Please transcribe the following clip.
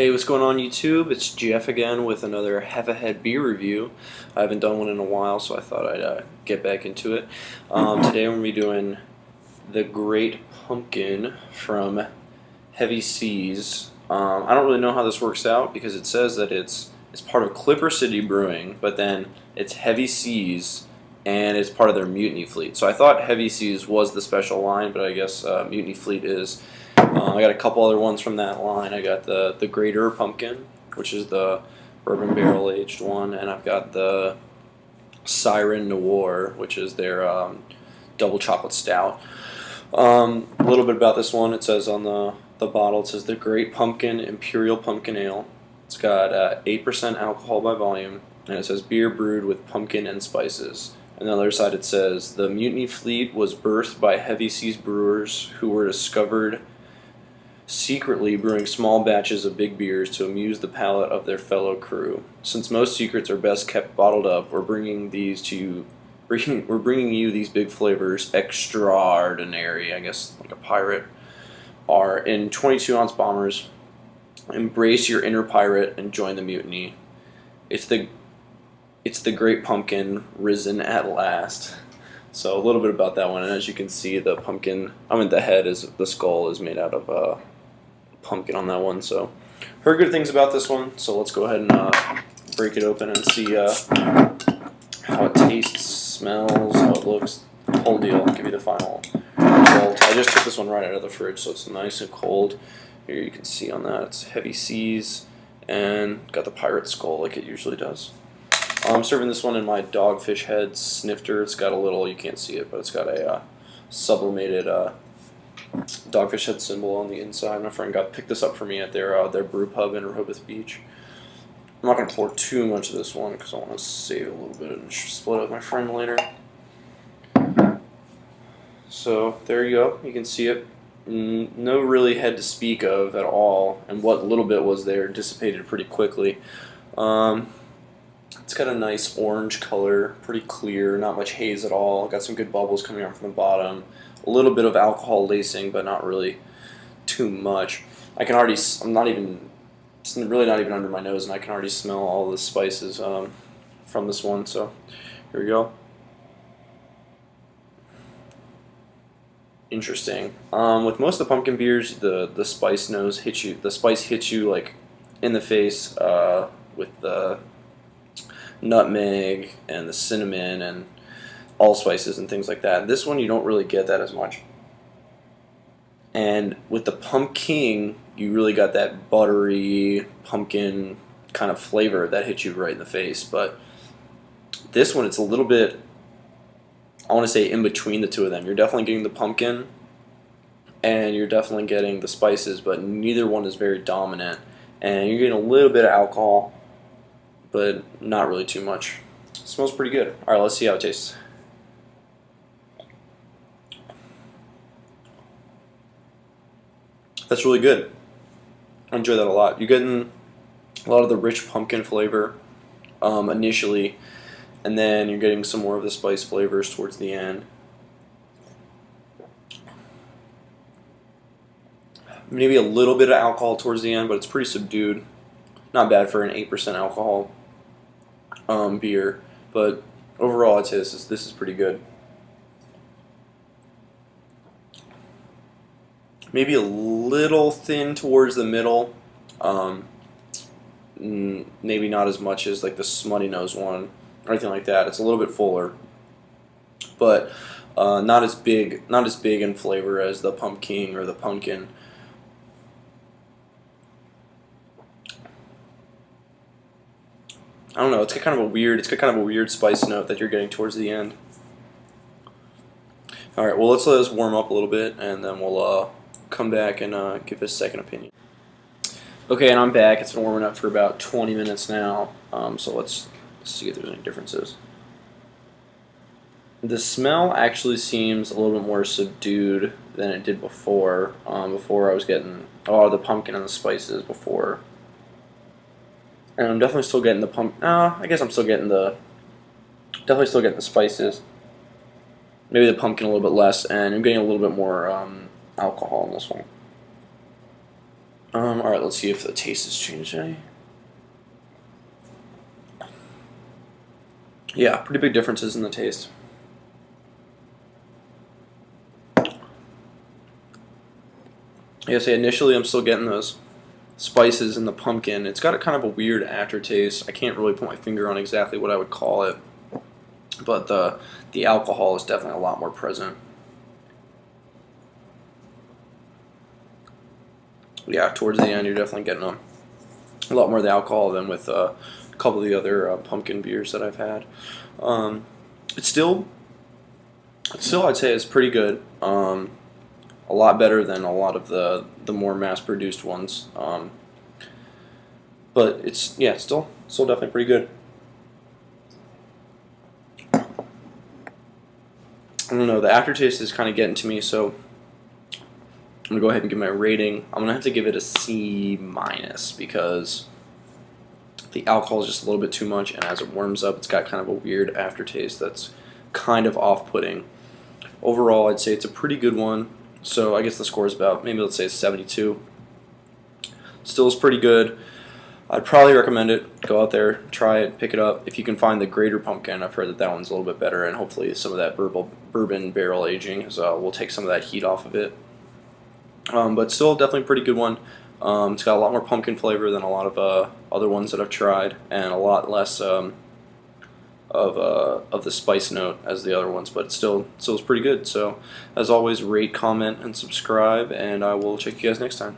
Hey, what's going on YouTube? It's Jeff again with another Have a Head beer review. I haven't done one in a while, so I thought I'd get back into it. Today I'm going to be doing the Great Pumpkin from Heavy Seas. I don't really know how this works out because it says that it's part of Clipper City Brewing, but then it's Heavy Seas and it's part of their Mutiny Fleet. So I thought Heavy Seas was the special line, but I guess Mutiny Fleet is. I got a couple other ones from that line. I got the Greater Pumpkin, which is the bourbon barrel aged one, and I've got the Siren Noir, which is their double chocolate stout. A little bit about this one. It says on the bottle, it says the Great Pumpkin Imperial Pumpkin Ale. It's got 8% alcohol by volume, and it says beer brewed with pumpkin and spices. On the other side, it says the Mutiny Fleet was birthed by Heavy Seas brewers who were discovered secretly brewing small batches of big beers to amuse the palate of their fellow crew. Since most secrets are best kept bottled up, we're bringing you these big flavors extraordinary, I guess like a pirate, are in 22-ounce bombers. Embrace your inner pirate and join the mutiny. It's the Great Pumpkin risen at last. So a little bit about that one, and as you can see, the pumpkin, the skull is made out of pumpkin on that one. So heard good things about this one, so let's go ahead and break it open and see how it tastes, smells, how it looks, the whole deal. I'll give you the final result. I just took this one right out of the fridge, so it's nice and cold. Here you can see on that it's Heavy Seas and got the pirate skull like it usually does. I'm serving this one in my Dogfish Head snifter. It's got a little, you can't see it, but it's got a sublimated Dogfish Head symbol on the inside. My friend picked this up for me at their brew pub in Rehoboth Beach. I'm not going to pour too much of this one because I want to save a little bit and split it with my friend later. So there you go. You can see it. No really head to speak of at all, and what little bit was there dissipated pretty quickly. It's got a nice orange color, pretty clear, not much haze at all. Got some good bubbles coming out from the bottom. A little bit of alcohol lacing, but not really too much. I can already, it's really not even under my nose, and I can already smell all the spices from this one. So here we go. Interesting. With most of the pumpkin beers, the spice hits you like in the face with the nutmeg and the cinnamon and allspices and things like that. This one you don't really get that as much. And with the pumpkin, you really got that buttery pumpkin kind of flavor that hits you right in the face. But this one, it's a little bit, I want to say, in between the two of them. You're definitely getting the pumpkin and you're definitely getting the spices, but neither one is very dominant. And you're getting a little bit of alcohol, but not really too much. It smells pretty good. All right, let's see how it tastes. That's really good. I enjoy that a lot. You're getting a lot of the rich pumpkin flavor initially, and then you're getting some more of the spice flavors towards the end. Maybe a little bit of alcohol towards the end, but it's pretty subdued. Not bad for an 8% alcohol beer, but overall I'd say this is pretty good. Maybe a little thin towards the middle. Maybe not as much as like the Smutty Nose one or anything like that. It's a little bit fuller, but not as big in flavor as the pumpkin or the pumpkin. I don't know. It's got kind of a weird spice note that you're getting towards the end. All right. Well, let's let this warm up a little bit, and then we'll come back and give this a second opinion. Okay, and I'm back. It's been warming up for about 20 minutes now. So let's see if there's any differences. The smell actually seems a little bit more subdued than it did before. Before I was getting a lot of the pumpkin and the spices before. And I'm definitely still getting the I guess I'm still getting definitely still getting the spices. Maybe the pumpkin a little bit less, and I'm getting a little bit more alcohol in this one. All right, let's see if the taste has changed any. Yeah, pretty big differences in the taste. Yeah, say initially I'm still getting those spices in the pumpkin. It's got a kind of a weird aftertaste. I can't really put my finger on exactly what I would call it, but the alcohol is definitely a lot more present. Yeah, towards the end you're definitely getting a lot more of the alcohol than with a couple of the other pumpkin beers that I've had. Um, it's still I'd say it's pretty good. A lot better than a lot of the more mass-produced ones. But it's still definitely pretty good. I don't know. The aftertaste is kind of getting to me, so I'm gonna go ahead and give my rating. I'm gonna have to give it a C minus because the alcohol is just a little bit too much, and as it warms up, it's got kind of a weird aftertaste that's kind of off-putting. Overall, I'd say it's a pretty good one. So I guess the score is about, maybe let's say 72. Still is pretty good. I'd probably recommend it. Go out there, try it, pick it up. If you can find the Greater Pumpkin, I've heard that that one's a little bit better, and hopefully some of that bourbon barrel aging will take some of that heat off of it. But still, definitely a pretty good one. It's got a lot more pumpkin flavor than a lot of other ones that I've tried, and a lot less of the spice note as the other ones, but it still is pretty good. So, as always, rate, comment, and subscribe, and I will check you guys next time.